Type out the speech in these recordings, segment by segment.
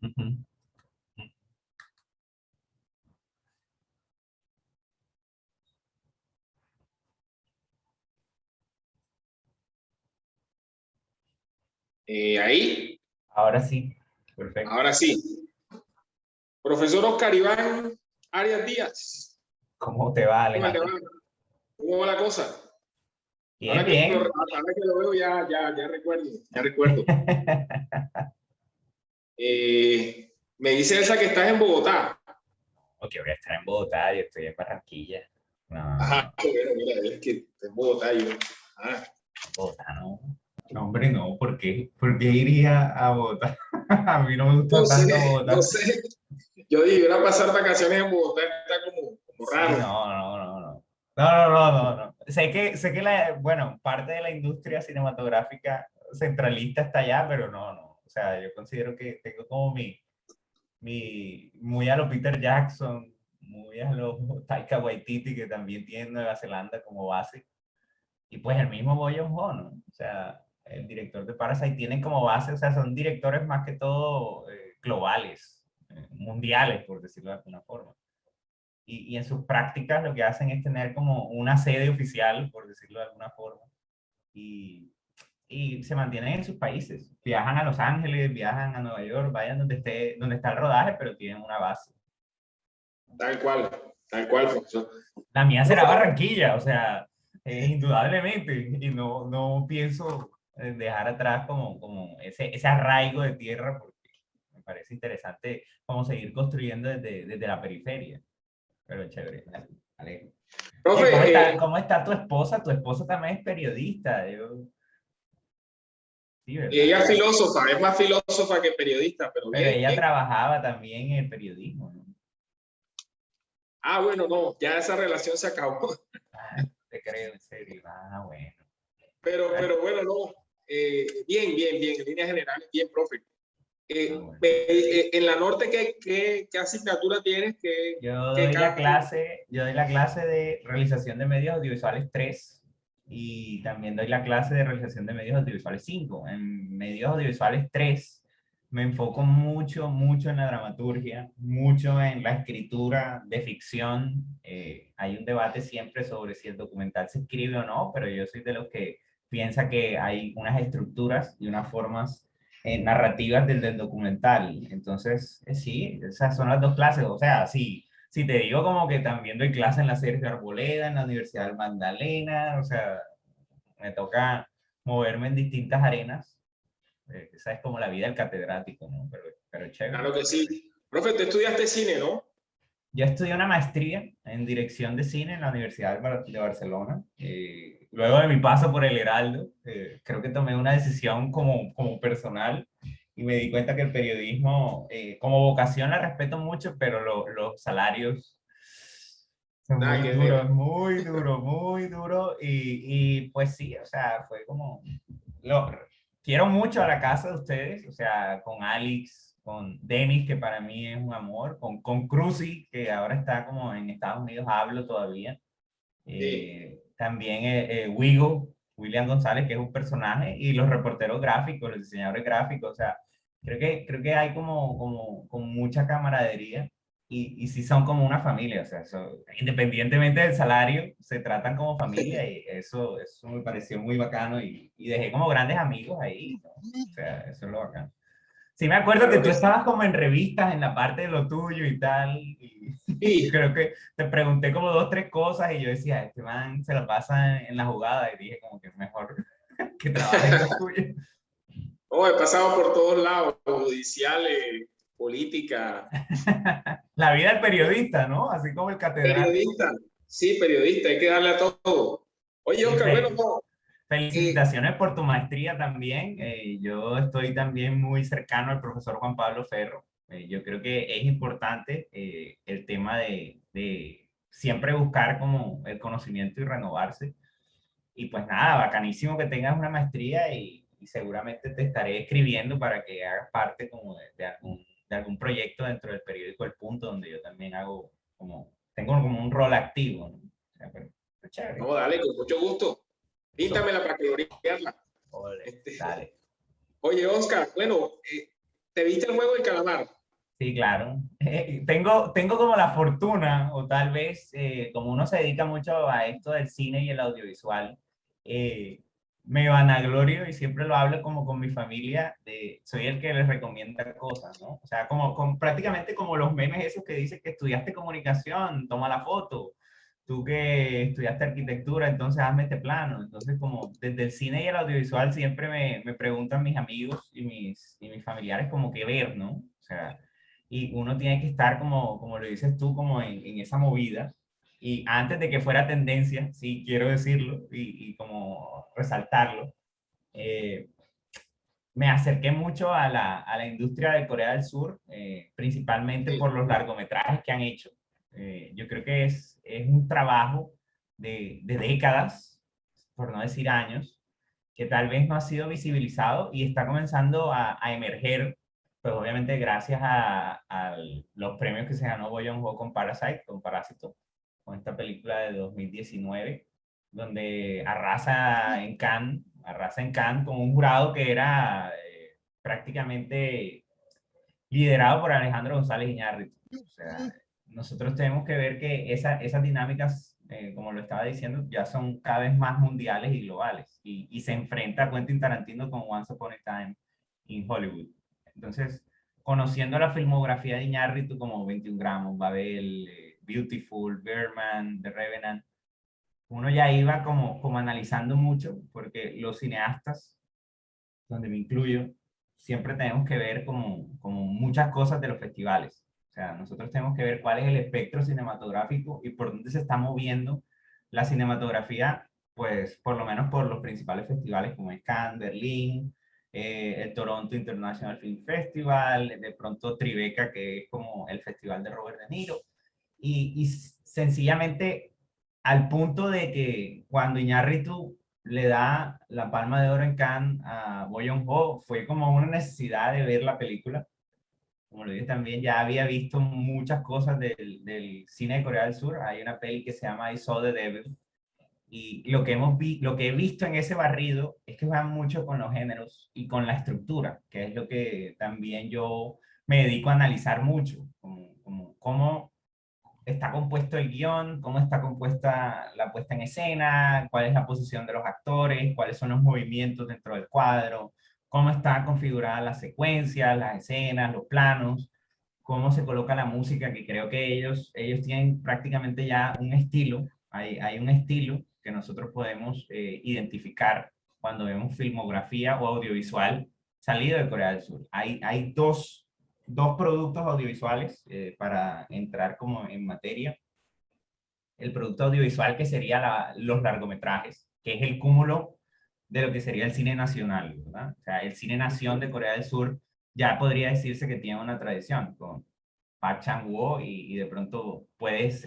Ujú. Ahí, Ahora sí, perfecto. ahora sí. Profesor Oscar Iván Arias Díaz, ¿Cómo te va, ¿cómo le va? Alejandro? ¿Cómo va la cosa? Bien, bien. Ahora que lo veo, ya recuerdo, ya recuerdo. Me dice esa que estás en Bogotá. Ok, voy a estar en Bogotá, yo estoy en Barranquilla. Ajá, No, bueno, mira, es que en Bogotá yo. Ah, Bogotá no. No, hombre, no, ¿por qué iría a Bogotá? A mí no me no gusta sé, tanto no Bogotá. sé. Yo dije, ir a pasar vacaciones en Bogotá está como Sí, raro. no, no, no, no. No, no, no, no, no. Sé que bueno, parte de la industria cinematográfica centralista está allá, pero no, no. O sea, yo considero que tengo como muy a lo Peter Jackson, muy a lo Taika Waititi, que también tiene Nueva Zelanda como base. Y pues el mismo Bong Joon-ho, ¿no? O sea, el director de Parasite tienen como base, o sea, son directores más que todo globales, mundiales, por decirlo de alguna forma. Y en sus prácticas lo que hacen es tener como una sede oficial, por decirlo de alguna forma, y se mantienen en sus países. Viajan a Los Ángeles, viajan a Nueva York, vayan donde está el rodaje, pero tienen una base. Tal cual, profesor. La mía será Profe, Barranquilla, o sea, indudablemente, y no pienso dejar atrás como ese arraigo de tierra, porque me parece interesante como seguir construyendo desde la periferia. Pero chévere, vale. Oye, profe, ¿cómo está tu esposa? Tu esposa también es periodista. Sí, ella ¿verdad? es filósofa, es más filósofa que periodista, pero Pero bien, ella bien. trabajaba también en el periodismo, ¿no? Ah, bueno, no, ya esa relación se acabó. Ah, te creo, en serio. Ah, bueno. Pero bueno, no. Bien, en líneas generales, bien, profe. Ah, bueno. En la norte, ¿qué asignatura tienes? Yo ¿Qué doy la cargo? clase, yo doy la clase de realización de medios audiovisuales 3 y también doy la clase de realización de medios audiovisuales 5. En medios audiovisuales 3 me enfoco mucho, mucho en la dramaturgia, mucho en la escritura de ficción. Hay un debate siempre sobre si el documental se escribe o no, pero yo soy de los que piensa que hay unas estructuras y unas formas narrativas del documental. Entonces, sí, esas son las dos clases. O sea, sí, si te digo como que también doy clase en la Sergio Arboleda, en la Universidad del Magdalena, o sea, me toca moverme en distintas arenas. Esa es como la vida del catedrático, ¿no? Pero chévere, Claro que chévere. sí. Profe, tú estudiaste cine, ¿no? Yo estudié una maestría en dirección de cine en la Universidad de Barcelona. Luego de mi paso por el Heraldo, creo que tomé una decisión como personal y me di cuenta que el periodismo, como vocación, la respeto mucho, pero los salarios son Nada muy que ver. duros, muy duros, muy duros. Y pues sí, o sea, fue como... Lo, quiero mucho a la casa de ustedes, o sea, con Alex, con Denis, que para mí es un amor, con Cruzy, que ahora está como en Estados Unidos, hablo todavía. Sí. También Wigo, William González, que es un personaje, y los reporteros gráficos, los diseñadores gráficos, o sea, creo que hay como mucha camaradería y sí son como una familia, o sea, independientemente del salario, se tratan como familia y eso me pareció muy bacano y dejé como grandes amigos ahí, ¿no? O sea, eso es lo bacano. Sí, me acuerdo que Claro tú que sí. estabas como en revistas en la parte de lo tuyo y tal, y Sí. creo que te pregunté como dos, tres cosas y yo decía, este man se la pasa en la jugada y dije como que es mejor que trabaje en lo suyo. Oh, he pasado por todos lados, judiciales, política, La vida del periodista, ¿no? Así como el catedrático. periodista. Sí, periodista, hay que darle a todo. Oye, Y Oscar, bueno, no. eh, felicitaciones por tu maestría también. Yo estoy también muy cercano al profesor Juan Pablo Ferro. Yo creo que es importante el tema de siempre buscar como el conocimiento y renovarse. Y pues nada, bacanísimo que tengas una maestría y seguramente te estaré escribiendo para que hagas parte como de algún proyecto dentro del periódico El Punto, donde yo también tengo como un rol activo, ¿no? O sea, pero chévere. no, dale, con mucho gusto. Eso. Píntamela para gloriarla. Ole, Este, dale. oye, Oscar, bueno, ¿Te viste el juego del calamar? Sí, claro. Tengo como la fortuna, o tal vez como uno se dedica mucho a esto del cine y el audiovisual, eh, me vanaglorio y siempre lo hablo como con mi familia, soy el que les recomienda cosas, ¿no? O sea, prácticamente como los memes esos que dicen que estudiaste comunicación, toma la foto. Tú que estudiaste arquitectura, entonces hazme este plano. Entonces, como desde el cine y el audiovisual siempre me preguntan mis amigos y mis familiares como qué ver, ¿no? O sea, y uno tiene que estar como lo dices tú, como en esa movida. Y antes de que fuera tendencia, sí, quiero decirlo y como resaltarlo, eh, me acerqué mucho a la industria de Corea del Sur, principalmente Sí. por los largometrajes que han hecho. Yo creo que es un trabajo de décadas, por no decir años, que tal vez no ha sido visibilizado y está comenzando a emerger, pues obviamente gracias a los premios que se ganó Bong Joon-ho con Parasite, con Parásito, con esta película de 2019, donde arrasa en Cannes con un jurado que era prácticamente liderado por Alejandro González Iñárritu. O sea, nosotros tenemos que ver que esas dinámicas, como lo estaba diciendo, ya son cada vez más mundiales y globales. Y se enfrenta a Quentin Tarantino con Once Upon a Time in Hollywood. Entonces, conociendo la filmografía de Iñárritu como 21 gramos, Babel, Beautiful, Birdman, The Revenant, uno ya iba como analizando mucho, porque los cineastas, donde me incluyo, siempre tenemos que ver como muchas cosas de los festivales. O sea, nosotros tenemos que ver cuál es el espectro cinematográfico y por dónde se está moviendo la cinematografía, pues por lo menos por los principales festivales como es Cannes, Berlín, el Toronto International Film Festival, de pronto Tribeca, que es como el festival de Robert De Niro. Y sencillamente al punto de que cuando Iñárritu le da la Palma de Oro en Cannes a Bong Joon-ho, fue como una necesidad de ver la película. Como lo dije también, ya había visto muchas cosas del cine de Corea del Sur. Hay una peli que se llama I Saw the Devil. Y lo que he visto en ese barrido es que juegan mucho con los géneros y con la estructura, que es lo que también yo me dedico a analizar mucho, como cómo está compuesto el guión, cómo está compuesta la puesta en escena, cuál es la posición de los actores, cuáles son los movimientos dentro del cuadro, cómo está configurada la secuencia, las escenas, los planos, cómo se coloca la música, que creo que ellos tienen prácticamente ya un estilo, hay un estilo que nosotros podemos identificar cuando vemos filmografía o audiovisual salido de Corea del Sur. Hay dos productos audiovisuales para entrar como en materia. El producto audiovisual que sería los largometrajes, que es el cúmulo de lo que sería el cine nacional, ¿verdad? O sea, el cine nación de Corea del Sur ya podría decirse que tiene una tradición con Park Chan-wook y de pronto puedes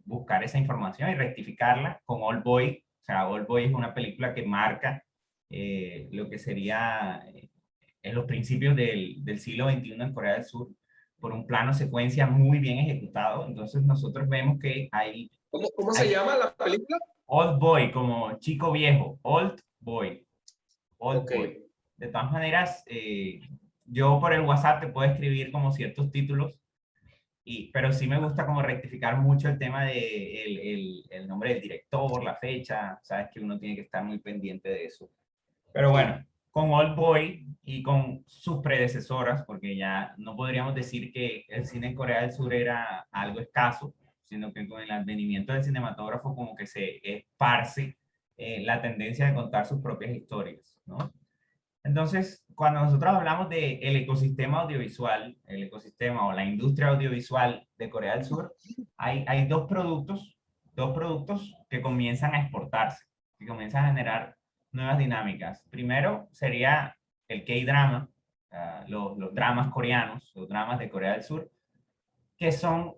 buscar esa información y rectificarla con Old Boy. O sea, Old Boy es una película que marca lo que sería en los principios del siglo XXI en Corea del Sur por un plano secuencia muy bien ejecutado. Entonces nosotros vemos que ¿Cómo se hay llama la película? Old Boy como chico viejo, Old Boy, Old Ok. Boy. De todas maneras, yo por el WhatsApp te puedo escribir como ciertos títulos, pero sí me gusta como rectificar mucho el tema de el nombre del director, la fecha, sabes que uno tiene que estar muy pendiente de eso. Pero Sí. bueno, con Old Boy y con sus predecesoras, porque ya no podríamos decir que el cine en Corea del Sur era algo escaso, sino que con el advenimiento del cinematógrafo como que se esparce la tendencia de contar sus propias historias, ¿no? Entonces, cuando nosotros hablamos del ecosistema audiovisual, el ecosistema o la industria audiovisual de Corea del Sur, hay dos productos que comienzan a exportarse, que comienzan a generar nuevas dinámicas. Primero sería el K-drama, los dramas coreanos, los dramas de Corea del Sur, que son,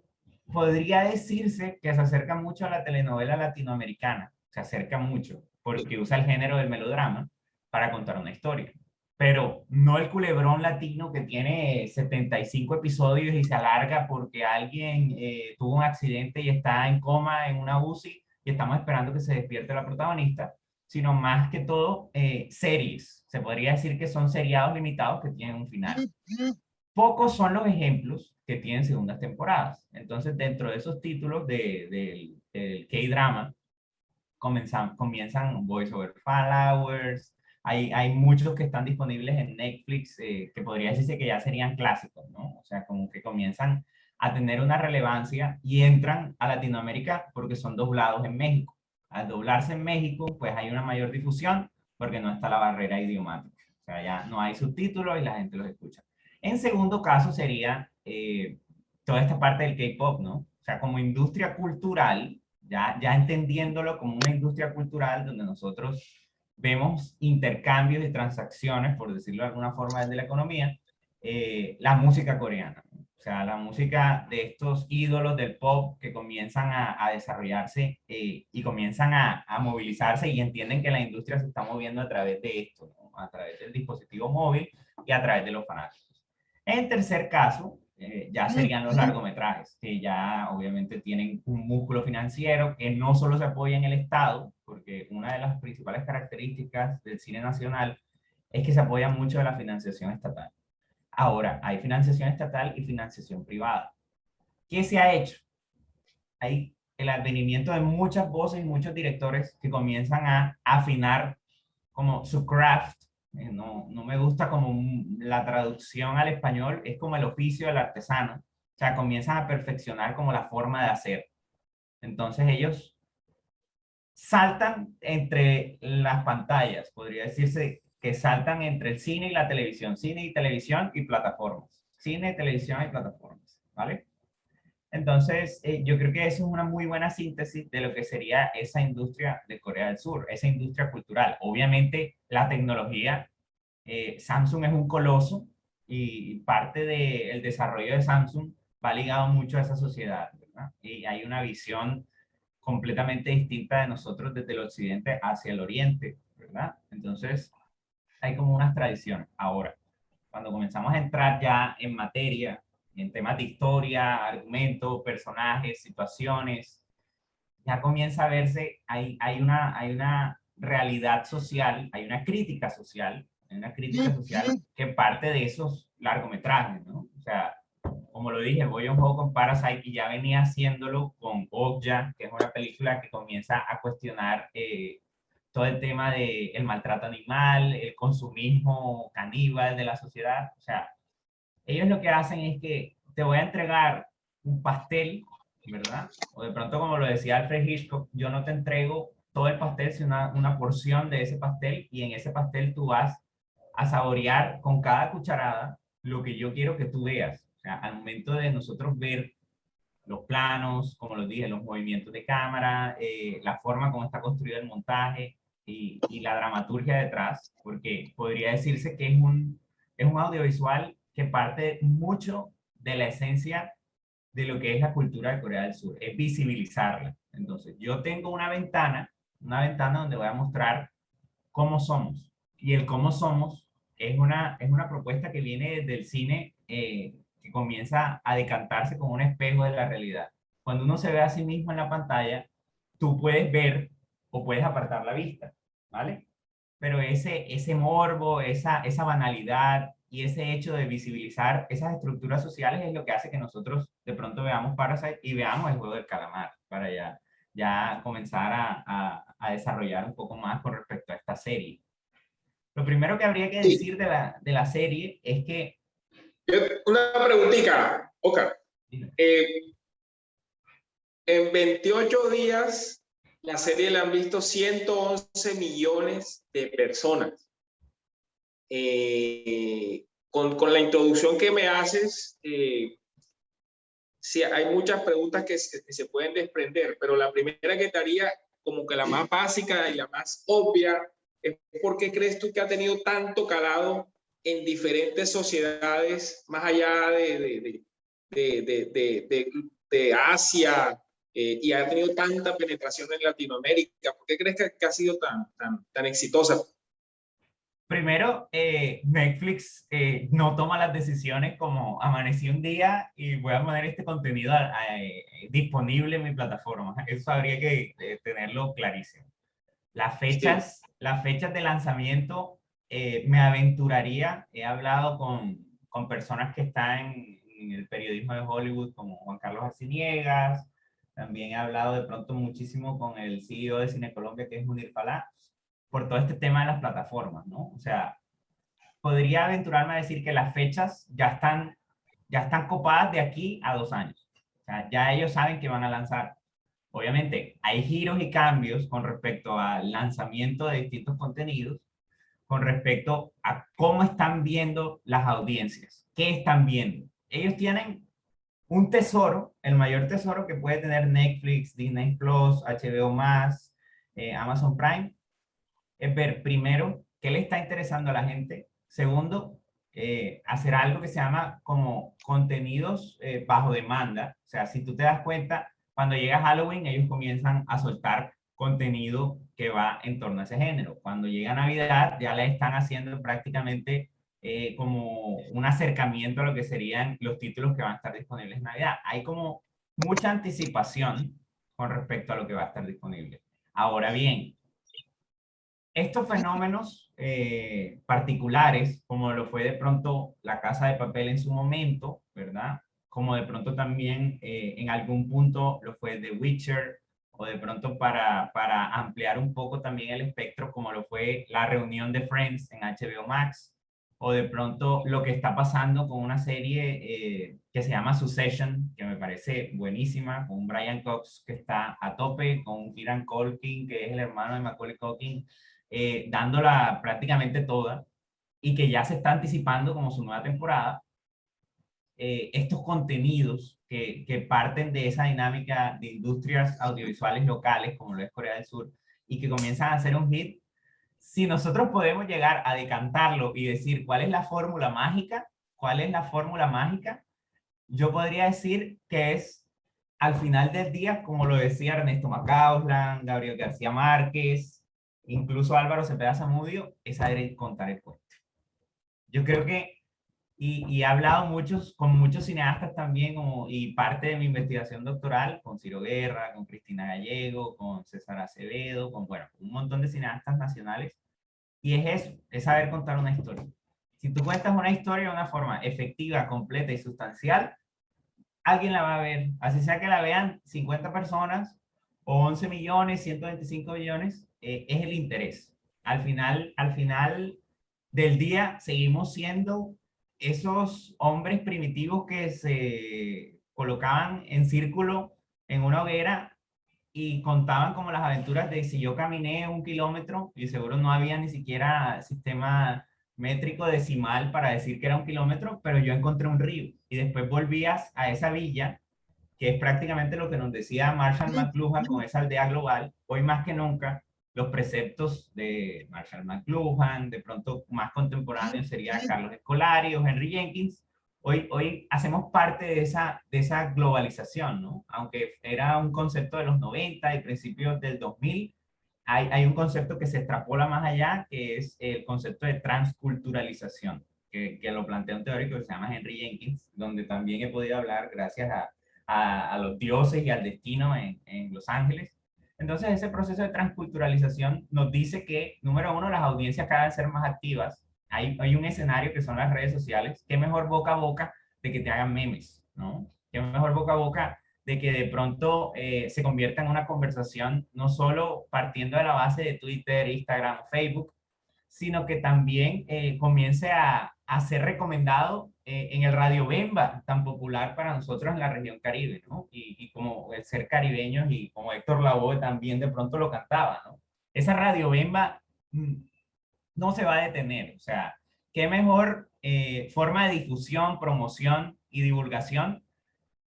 podría decirse que se acercan mucho a la telenovela latinoamericana, se acerca mucho, porque usa el género del melodrama para contar una historia. Pero no el culebrón latino que tiene 75 episodios y se alarga porque alguien tuvo un accidente y está en coma en una UCI y estamos esperando que se despierte la protagonista, sino más que todo series. Se podría decir que son seriados limitados que tienen un final. pocos son los ejemplos que tienen segundas temporadas. Entonces, dentro de esos títulos del K-drama, comienzan Voice Over Flowers. Hay muchos que están disponibles en Netflix, que podría decirse que ya serían clásicos, ¿no? O sea, como que comienzan a tener una relevancia y entran a Latinoamérica porque son doblados en México. Al doblarse en México, pues hay una mayor difusión porque no está la barrera idiomática. O sea, ya no hay subtítulos y la gente los escucha. En segundo caso sería toda esta parte del K-pop, ¿no? O sea, como industria cultural, ya entendiéndolo como una industria cultural donde nosotros vemos intercambios y transacciones, por decirlo de alguna forma, desde la economía, la música coreana. O sea, la música de estos ídolos del pop que comienzan a desarrollarse y comienzan a movilizarse y entienden que la industria se está moviendo a través de esto, ¿no? A través del dispositivo móvil y a través de los fanáticos. En tercer caso, ya serían los largometrajes, que ya obviamente tienen un músculo financiero que no solo se apoya en el Estado, porque una de las principales características del cine nacional es que se apoya mucho de la financiación estatal. Ahora, hay financiación estatal y financiación privada. ¿Qué se ha hecho? Hay el advenimiento de muchas voces y muchos directores que comienzan a afinar como su craft. No me gusta como la traducción al español, es como el oficio del artesano. O sea, comienzan a perfeccionar como la forma de hacer. Entonces ellos saltan entre las pantallas, podría decirse que saltan entre el cine y televisión y plataformas. Cine, televisión y plataformas, ¿vale? Entonces, yo creo que eso es una muy buena síntesis de lo que sería esa industria de Corea del Sur, esa industria cultural. Obviamente, la tecnología, Samsung es un coloso y parte del desarrollo de Samsung va ligado mucho a esa sociedad, ¿verdad? Y hay una visión completamente distinta de nosotros desde el occidente hacia el oriente, ¿verdad? Entonces, hay como unas tradiciones. Ahora, cuando comenzamos a entrar ya en materia, en temas de historia, argumentos, personajes, situaciones, ya comienza a verse, hay una realidad social, hay una crítica social que parte de esos largometrajes, ¿no? O sea, como lo dije, voy a un juego con Parasite y ya venía haciéndolo con Okja, que es una película que comienza a cuestionar todo el tema del el maltrato animal, el consumismo caníbal de la sociedad. O sea, ellos lo que hacen es que te voy a entregar un pastel, ¿verdad? O de pronto, como lo decía Alfred Hitchcock, yo no te entrego todo el pastel, sino una porción de ese pastel y en ese pastel tú vas a saborear con cada cucharada lo que yo quiero que tú veas. O sea, al momento de nosotros ver los planos, como los dije, los movimientos de cámara, la forma como está construido el montaje y la dramaturgia detrás, porque podría decirse que es un audiovisual que parte mucho de la esencia de lo que es la cultura de Corea del Sur, es visibilizarla. Entonces, yo tengo una ventana donde voy a mostrar cómo somos. Y el cómo somos es una propuesta que viene desde el cine que comienza a decantarse como un espejo de la realidad. Cuando uno se ve a sí mismo en la pantalla, tú puedes ver o puedes apartar la vista, ¿vale? Pero ese morbo, esa banalidad y ese hecho de visibilizar esas estructuras sociales es lo que hace que nosotros de pronto veamos Parasite y veamos el juego del calamar para ya comenzar a desarrollar un poco más con respecto a esta serie. Lo primero que habría que Sí. decir de la serie es que... Una preguntita, Oscar. En 28 días, la serie la han visto 111 millones de personas. Con la introducción que me haces, sí, hay muchas preguntas que se pueden desprender, pero la primera que te haría, como que la más básica y la más obvia, es ¿por qué crees tú que ha tenido tanto calado en diferentes sociedades, más allá de Asia, y ha tenido tanta penetración en Latinoamérica? ¿Por qué crees que ha sido tan exitosa? Primero, Netflix no toma las decisiones como amanecí un día y voy a poner este contenido disponible en mi plataforma. Eso habría que tenerlo clarísimo. Sí. Las fechas de lanzamiento, me aventuraría, he hablado con personas que están en el periodismo de Hollywood, como Juan Carlos Arciniegas. También he hablado de pronto muchísimo con el CEO de Cine Colombia, que es Munir Falá, por todo este tema de las plataformas, ¿no? O sea, podría aventurarme a decir que las fechas ya están copadas de aquí a 2 años. O sea, ya ellos saben que van a lanzar. Obviamente, hay giros y cambios con respecto al lanzamiento de distintos contenidos, con respecto a cómo están viendo las audiencias, qué están viendo. Ellos tienen un tesoro, el mayor tesoro que puede tener Netflix, Disney Plus, HBO Max, Amazon Prime, es ver primero qué le está interesando a la gente. Segundo, hacer algo que se llama como contenidos bajo demanda. O sea, si tú te das cuenta, cuando llega Halloween, ellos comienzan a soltar contenido que va en torno a ese género. Cuando llega Navidad, ya le están haciendo prácticamente como un acercamiento a lo que serían los títulos que van a estar disponibles en Navidad. Hay como mucha anticipación con respecto a lo que va a estar disponible. Ahora bien, estos fenómenos particulares, como lo fue de pronto La Casa de Papel en su momento, ¿verdad? Como de pronto también en algún punto lo fue The Witcher, o de pronto para ampliar un poco también el espectro, como lo fue La Reunión de Friends en HBO Max, o de pronto lo que está pasando con una serie que se llama Succession, que me parece buenísima, con un Brian Cox que está a tope, con un Kieran Culkin, que es el hermano de Macaulay Culkin, dándola prácticamente toda, y que ya se está anticipando como su nueva temporada. Estos contenidos que parten de esa dinámica de industrias audiovisuales locales, como lo es Corea del Sur, y que comienzan a hacer un hit, si nosotros podemos llegar a decantarlo y decir cuál es la fórmula mágica, cuál es la fórmula mágica, yo podría decir que es al final del día, como lo decía Ernesto Macauslan, Gabriel García Márquez, incluso Álvaro Cepeda Zamudio, es saber contar el cuento. Yo creo que, y he hablado con muchos cineastas también, y parte de mi investigación doctoral, con Ciro Guerra, con Cristina Gallego, con César Acevedo, con, bueno, un montón de cineastas nacionales, y es eso, es saber contar una historia. Si tú cuentas una historia de una forma efectiva, completa y sustancial, alguien la va a ver, así sea que la vean 50 personas o 11 millones, 125 millones, es el interés. Al final del día seguimos siendo esos hombres primitivos que se colocaban en círculo en una hoguera y contaban como las aventuras de si yo caminé 1 kilómetro, y seguro no había ni siquiera sistema métrico decimal para decir que era 1 kilómetro, pero yo encontré un río y después volvías a esa villa, que es prácticamente lo que nos decía Marshall McLuhan con esa aldea global. Hoy más que nunca, los preceptos de Marshall McLuhan, de pronto más contemporáneos sería Carlos Escolari o Henry Jenkins. Hoy hacemos parte de esa globalización, ¿no? Aunque era un concepto de los 90 y principios del 2000, hay un concepto que se extrapola más allá, que es el concepto de transculturalización, que lo plantea un teórico que se llama Henry Jenkins, donde también he podido hablar gracias a los dioses y al destino en Los Ángeles. Entonces, ese proceso de transculturalización nos dice que, número uno, las audiencias cada vez ser más activas. Hay un escenario que son las redes sociales. Qué mejor boca a boca de que te hagan memes, ¿no? Qué mejor boca a boca de que de pronto se convierta en una conversación no solo partiendo de la base de Twitter, Instagram, Facebook, sino que también comience a ser recomendado en el Radio Bemba, tan popular para nosotros en la región Caribe, ¿no? Y como el ser caribeños, y como Héctor Lavoe también de pronto lo cantaba, ¿no? Esa Radio Bemba no se va a detener. O sea, qué mejor forma de difusión, promoción y divulgación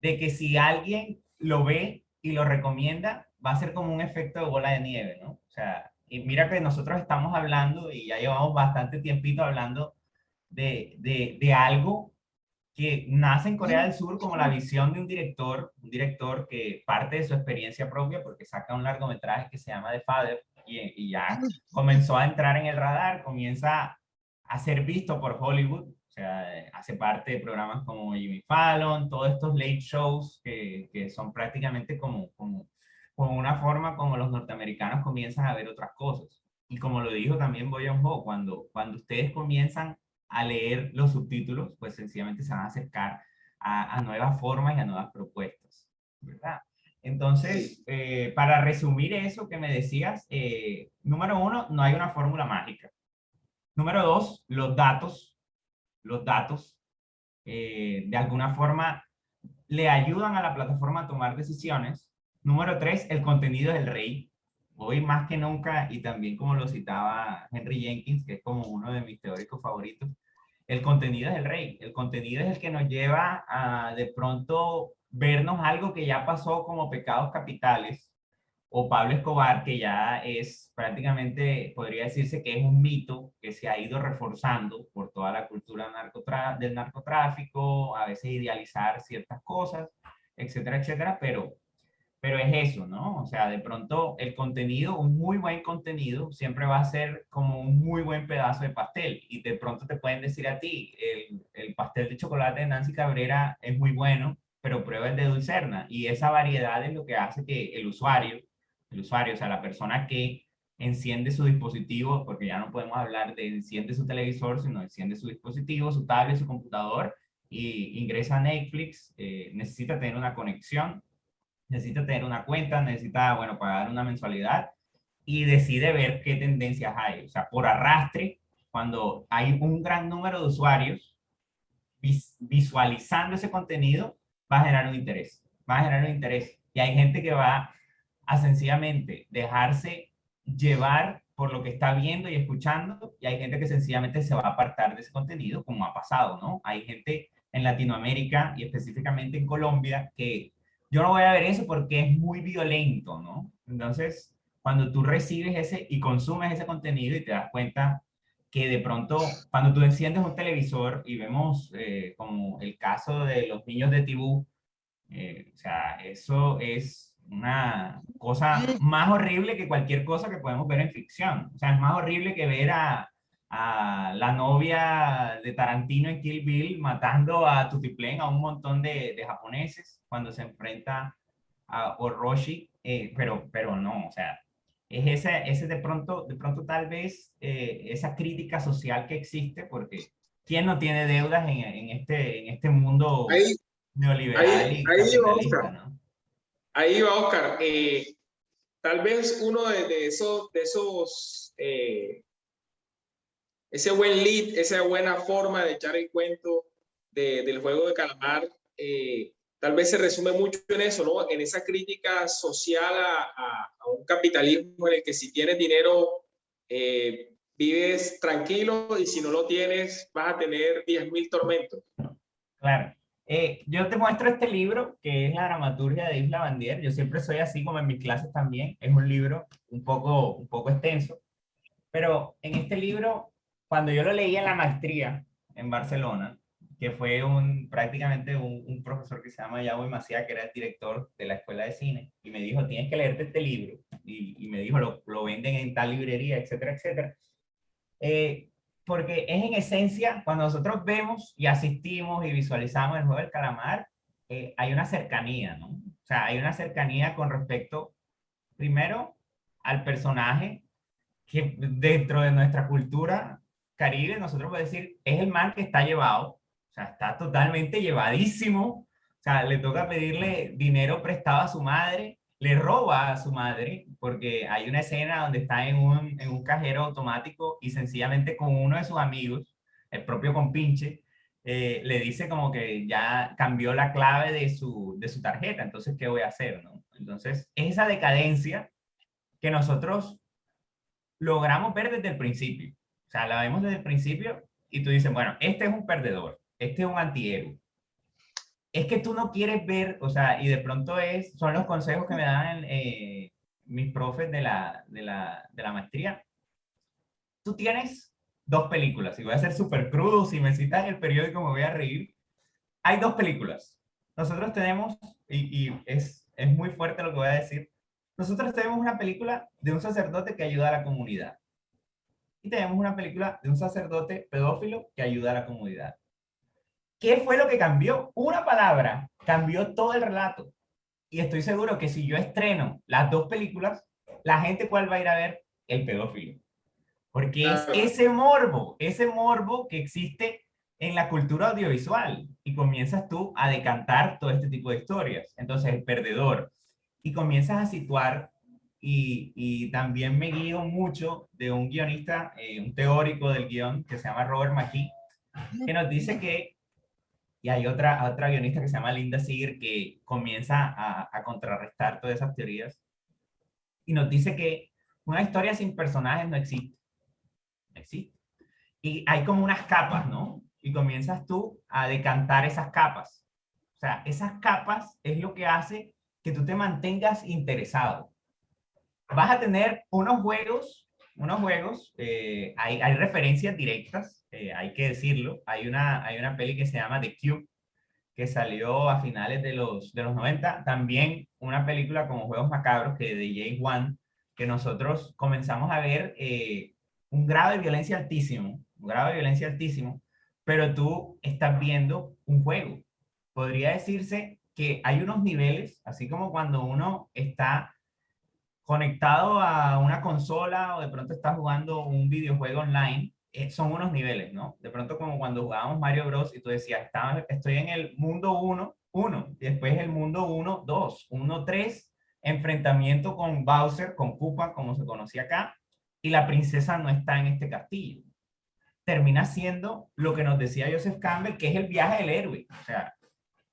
de que si alguien lo ve y lo recomienda, va a ser como un efecto de bola de nieve, ¿no? O sea, y mira que nosotros estamos hablando, y ya llevamos bastante tiempito hablando de algo que nace en Corea del Sur como la visión de un director que parte de su experiencia propia, porque saca un largometraje que se llama The Father, y ya comenzó a entrar en el radar, comienza a ser visto por Hollywood. O sea, hace parte de programas como Jimmy Fallon, todos estos late shows que son prácticamente como una forma como los norteamericanos comienzan a ver otras cosas. Y como lo dijo también Boyon Ho, cuando ustedes comienzan a leer los subtítulos, pues sencillamente se van a acercar a nuevas formas y a nuevas propuestas, ¿verdad? Entonces, Sí. para resumir eso que me decías, número uno, no hay una fórmula mágica. Número dos, los datos, de alguna forma le ayudan a la plataforma a tomar decisiones. Número tres, el contenido es el rey. Hoy más que nunca, y también como lo citaba Henry Jenkins, que es como uno de mis teóricos favoritos, el contenido es el rey. El contenido es el que nos lleva a de pronto vernos algo que ya pasó como pecados capitales, o Pablo Escobar, que ya es prácticamente, podría decirse que es un mito que se ha ido reforzando por toda la cultura del narcotráfico, a veces idealizar ciertas cosas, etcétera, etcétera, pero es eso, ¿no? O sea, de pronto el contenido, un muy buen contenido, siempre va a ser como un muy buen pedazo de pastel. Y de pronto te pueden decir a ti, el pastel de chocolate de Nancy Cabrera es muy bueno, pero prueba el de Dulcerna. Y esa variedad es lo que hace que o sea, la persona que enciende su dispositivo, porque ya no podemos hablar de enciende su televisor, sino enciende su dispositivo, su tablet, su computador, y ingresa a Netflix, necesita tener una conexión, necesita tener una cuenta, necesita, bueno, pagar una mensualidad y decide ver qué tendencias hay. O sea, por arrastre, cuando hay un gran número de usuarios visualizando ese contenido, va a generar un interés. Va a generar un interés. Y hay gente que va a sencillamente dejarse llevar por lo que está viendo y escuchando, y hay gente que sencillamente se va a apartar de ese contenido, como ha pasado, ¿no? Hay gente en Latinoamérica y específicamente en Colombia que yo no voy a ver eso porque es muy violento, ¿no? Entonces, cuando tú recibes ese y consumes ese contenido y te das cuenta que de pronto, cuando tú enciendes un televisor y vemos como el caso de los niños de Tibú, o sea, eso es una cosa más horrible que cualquier cosa que podemos ver en ficción. O sea, es más horrible que ver a la novia de Tarantino en Kill Bill matando a Tutiplén, a un montón de japoneses, cuando se enfrenta a Orochi, pero no, o sea, es ese de pronto tal vez esa crítica social que existe, porque ¿quién no tiene deudas en este mundo Ahí, neoliberal ahí, y ahí va capitalista, Oscar. ¿no? Ahí va Oscar. Tal vez uno ese buen lead, esa buena forma de echar el cuento del juego de calamar, tal vez se resume mucho en eso, ¿no? En esa crítica social a un capitalismo en el que si tienes dinero, vives tranquilo y si no lo tienes, vas a tener 10.000 tormentos. Claro. Yo te muestro este libro que es La dramaturgia de Isla Bandier. Yo siempre soy así como en mis clases también. Es un libro un poco extenso, pero en este libro, cuando yo lo leí en la maestría en Barcelona, que fue prácticamente un profesor que se llama Yao Maciá, que era el director de la escuela de cine, y me dijo, tienes que leerte este libro, y me dijo, lo venden en tal librería, etcétera, etcétera. Eh, Porque es en esencia, cuando nosotros vemos y asistimos y visualizamos el juego del calamar, hay una cercanía, ¿no? O sea, hay una cercanía con respecto, primero, al personaje que dentro de nuestra cultura caribe, nosotros podemos decir, es el man que está llevado, o sea, está totalmente llevadísimo, o sea, le toca pedirle dinero prestado a su madre, le roba a su madre, porque hay una escena donde está en un cajero automático y sencillamente con uno de sus amigos, el propio compinche, le dice como que ya cambió la clave de su tarjeta, entonces, ¿qué voy a hacer? ¿No? Entonces, esa decadencia que nosotros logramos ver desde el principio. O sea, la vemos desde el principio y tú dices, bueno, este es un perdedor, este es un antihéroe. Es que tú no quieres ver, o sea, y de pronto son los consejos que me dan mis profes de la maestría. Tú tienes dos películas, y voy a ser súper crudo, si me citas el periódico me voy a reír. Hay dos películas. Nosotros tenemos, y es muy fuerte lo que voy a decir, nosotros tenemos una película de un sacerdote que ayuda a la comunidad. Y tenemos una película de un sacerdote pedófilo que ayuda a la comunidad. ¿Qué fue lo que cambió? Una palabra cambió todo el relato. Y estoy seguro que si yo estreno las dos películas, la gente cuál va a ir a ver el pedófilo. porque es Claro. ese morbo que existe en la cultura audiovisual y comienzas tú a decantar todo este tipo de historias. Entonces, el perdedor. Y comienzas a situar y también me guío mucho de un guionista, un teórico del guión que se llama Robert McKee, que nos dice que, y hay otra guionista que se llama Linda Seeger que comienza a contrarrestar todas esas teorías y nos dice que una historia sin personajes no existe. No existe. Y hay como unas capas, ¿no? Y comienzas tú a decantar esas capas. O sea, esas capas es lo que hace que tú te mantengas interesado. Vas a tener unos juegos, hay referencias directas, hay que decirlo. Hay una peli que se llama The Cube, que salió a finales de los 90. También una película como Juegos Macabros, que de James Wan, que nosotros comenzamos a ver un grado de violencia altísimo, un grado de violencia altísimo, pero tú estás viendo un juego. Podría decirse que hay unos niveles, así como cuando uno está conectado a una consola o de pronto estás jugando un videojuego online, son unos niveles, ¿no? De pronto como cuando jugábamos Mario Bros. Y tú decías, estoy en el mundo 1, y después el mundo 1, 2, 1, 3, enfrentamiento con Bowser, con Koopa, como se conocía acá, y la princesa no está en este castillo. Termina siendo lo que nos decía Joseph Campbell, que es el viaje del héroe. O sea,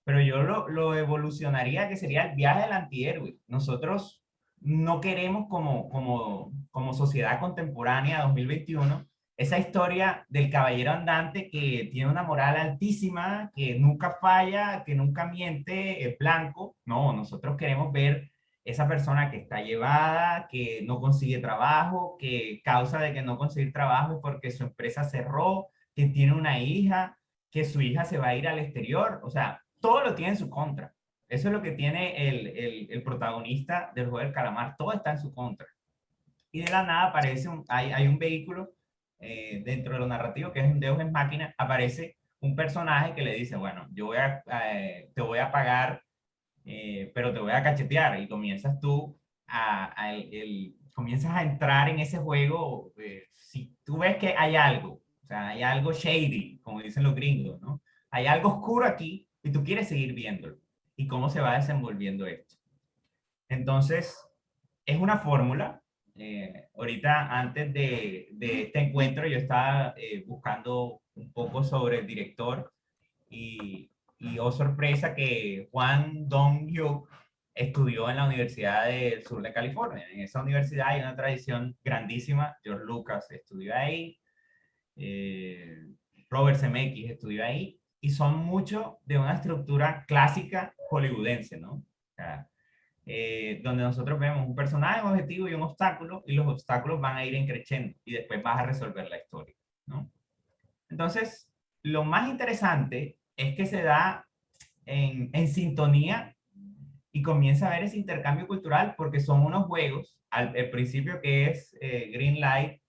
pero yo lo evolucionaría que sería el viaje del antihéroe. Nosotros no queremos como sociedad contemporánea 2021 esa historia del caballero andante que tiene una moral altísima, que nunca falla, que nunca miente, es blanco. No, nosotros queremos ver esa persona que está llevada, que no consigue trabajo, que causa de que no conseguir trabajo es porque su empresa cerró, que tiene una hija, que su hija se va a ir al exterior. O sea, todo lo tiene en su contra. Eso es lo que tiene el protagonista del juego del calamar. Todo está en su contra. Y de la nada aparece hay un vehículo dentro de lo narrativo que es un Deus Ex Machina. Aparece un personaje que le dice, bueno, te voy a pagar, pero te voy a cachetear. Y comienzas tú comienzas a entrar en ese juego. Si tú ves que hay algo, o sea, hay algo shady, como dicen los gringos, ¿no? Hay algo oscuro aquí y tú quieres seguir viéndolo. Y cómo se va desenvolviendo esto. Entonces, es una fórmula. Ahorita, antes de este encuentro, yo estaba buscando un poco sobre el director y oh sorpresa que Juan Dong-hyuk estudió en la Universidad del Sur de California. En esa universidad hay una tradición grandísima. George Lucas estudió ahí, eh, Robert Zemeckis estudió ahí, y son mucho de una estructura clásica hollywoodense, ¿no? O sea, donde nosotros vemos un personaje, un objetivo y un obstáculo, y los obstáculos van a ir creciendo y después vas a resolver la historia, ¿no? Entonces, lo más interesante es que se da en sintonía y comienza a haber ese intercambio cultural porque son unos juegos, al principio que es Green Light,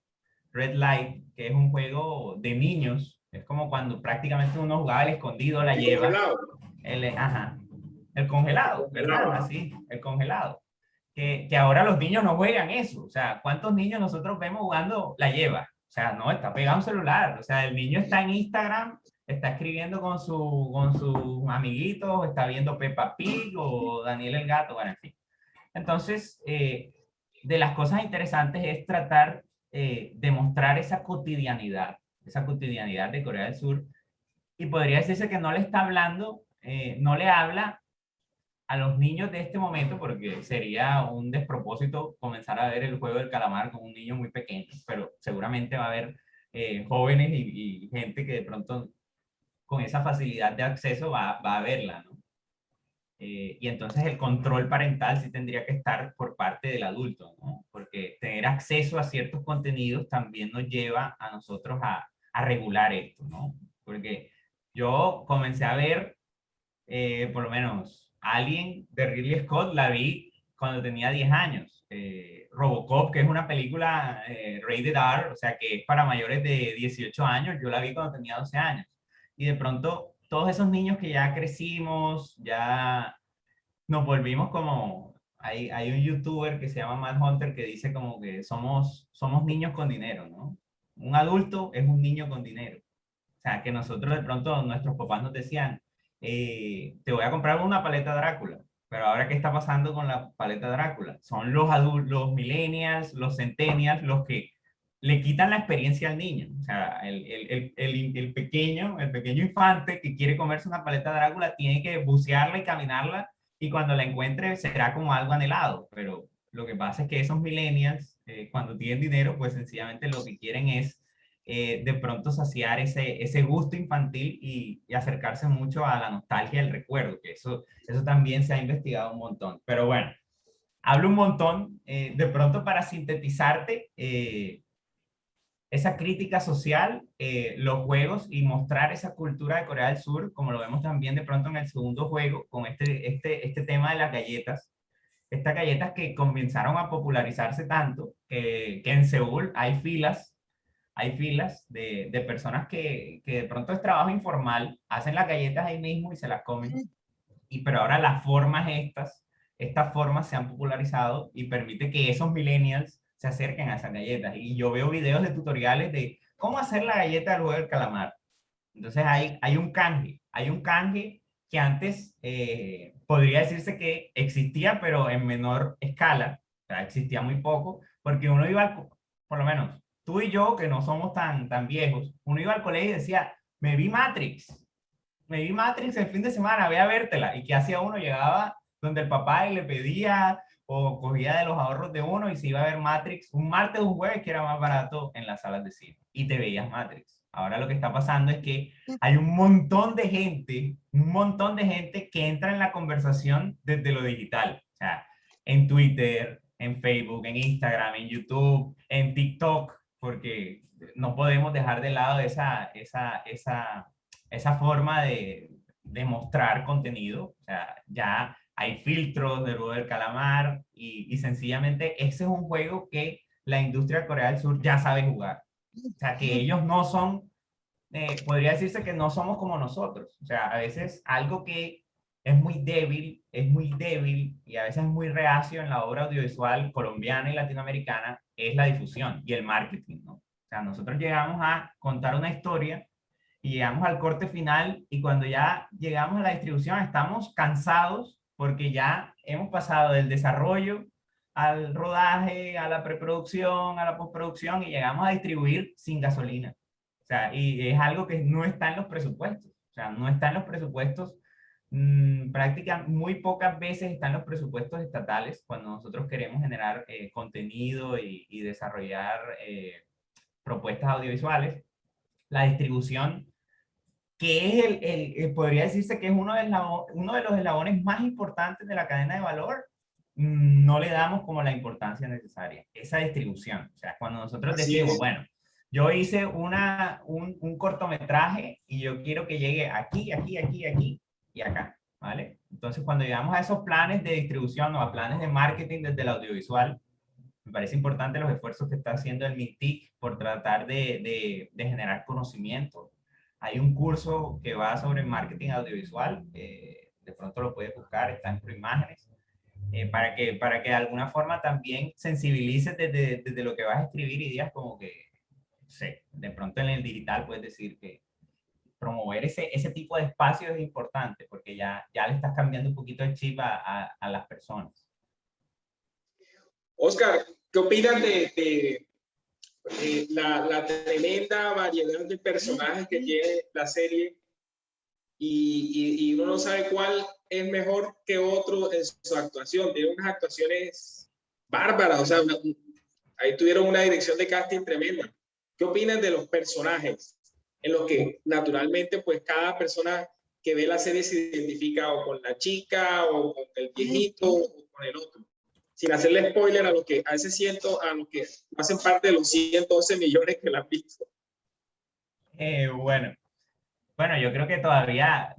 Red Light, que es un juego de niños, es como cuando prácticamente uno jugaba el escondido, la Y lleva, congelado. ajá, el congelado, ¿verdad? Congelado. Así, el congelado. Que ahora los niños no juegan eso. O sea, ¿cuántos niños nosotros vemos jugando la lleva? O sea, no, está pegado a un celular. O sea, el niño está en Instagram, está escribiendo con sus amiguitos, está viendo Peppa Pig o Daniel el Gato, bueno, en fin. Entonces, de las cosas interesantes es tratar de mostrar esa cotidianidad de Corea del Sur. Y podría decirse que no le está hablando, no le habla a los niños de este momento, porque sería un despropósito comenzar a ver el juego del calamar con un niño muy pequeño, pero seguramente va a haber jóvenes y gente que de pronto con esa facilidad de acceso va a verla, ¿no? Y entonces el control parental sí tendría que estar por parte del adulto, ¿no? Porque tener acceso a ciertos contenidos también nos lleva a nosotros a regular esto, ¿no? Porque yo comencé a ver, por lo menos, Alien de Ridley Scott, la vi cuando tenía 10 años. Robocop, que es una película rated R, o sea, que es para mayores de 18 años, yo la vi cuando tenía 12 años. Y de pronto, todos esos niños que ya crecimos, ya nos volvimos como, hay un youtuber que se llama Matt Hunter que dice como que somos niños con dinero, ¿no? un adulto es un niño con dinero. O sea, que nosotros de pronto, nuestros papás nos decían, te voy a comprar una paleta Drácula. Pero ahora, ¿qué está pasando con la paleta Drácula? Son los adultos, los millennials, los centennials, los que le quitan la experiencia al niño. O sea, el pequeño infante que quiere comerse una paleta Drácula tiene que bucearla y caminarla y cuando la encuentre será como algo anhelado. Pero lo que pasa es que esos millennials, cuando tienen dinero, pues sencillamente lo que quieren es de pronto saciar ese gusto infantil y acercarse mucho a la nostalgia del recuerdo, que eso también se ha investigado un montón. Pero bueno, hablo un montón, de pronto para sintetizarte esa crítica social, los juegos y mostrar esa cultura de Corea del Sur, como lo vemos también de pronto en el segundo juego, con este tema de las galletas. Estas galletas que comenzaron a popularizarse tanto que en Seúl hay filas de personas que de pronto es trabajo informal, hacen las galletas ahí mismo y se las comen. Pero ahora las formas estas formas se han popularizado y permite que esos millennials se acerquen a esas galletas. Y yo veo videos de tutoriales de cómo hacer la galleta del huevo del calamar. Entonces hay un canje que antes podría decirse que existía, pero en menor escala, o sea, existía muy poco, porque uno iba, por lo menos tú y yo, que no somos tan viejos, uno iba al colegio y decía, me vi Matrix el fin de semana, ve a vértela. ¿Y qué hacía uno? Llegaba donde el papá y le pedía o cogía de los ahorros de uno y se iba a ver Matrix un martes o un jueves que era más barato en las salas de cine y te veías Matrix. Ahora lo que está pasando es que hay un montón de gente que entra en la conversación desde lo digital. O sea, en Twitter, en Facebook, en Instagram, en YouTube, en TikTok, porque no podemos dejar de lado esa forma de mostrar contenido. O sea, ya hay filtros de Juego del Calamar y sencillamente ese es un juego que la industria de Corea del Sur ya sabe jugar. O sea, que ellos no son, podría decirse que no somos como nosotros. O sea, a veces algo que es muy débil y a veces es muy reacio en la obra audiovisual colombiana y latinoamericana es la difusión y el marketing, ¿no? O sea, nosotros llegamos a contar una historia y llegamos al corte final y cuando ya llegamos a la distribución estamos cansados porque ya hemos pasado del desarrollo al rodaje, a la preproducción, a la postproducción y llegamos a distribuir sin gasolina. O sea, y es algo que no está en los presupuestos. O sea, no está en los presupuestos, prácticamente muy pocas veces están los presupuestos estatales cuando nosotros queremos generar contenido y desarrollar propuestas audiovisuales. La distribución que es podría decirse que es uno de los eslabones más importantes de la cadena de valor, no le damos como la importancia necesaria, esa distribución. O sea, cuando nosotros Así decimos, es. bueno, yo hice un cortometraje y yo quiero que llegue aquí, aquí, aquí, aquí y acá, ¿vale? Entonces, cuando llegamos a esos planes de distribución o a planes de marketing desde el audiovisual, me parece importante los esfuerzos que está haciendo el MINTIC por tratar de generar conocimiento. Hay un curso que va sobre marketing audiovisual, de pronto lo puedes buscar, está en Proimágenes, para que de alguna forma también sensibilices desde lo que vas a escribir y digas como que, no sé, de pronto en el digital puedes decir que promover ese tipo de espacios es importante porque ya le estás cambiando un poquito el chip a las personas. Oscar, ¿qué opinas de la tremenda variedad de personajes que tiene la serie y uno no sabe cuál es mejor que otro en su actuación? Tiene unas actuaciones bárbaras, o sea, ahí tuvieron una dirección de casting tremenda. ¿Qué opinas de los personajes en los que naturalmente pues cada persona que ve la serie se identifica o con la chica o con el viejito o con el otro? Sin hacerle spoiler a los que hacen parte de los 112 millones que la han visto. Bueno, bueno, yo creo que todavía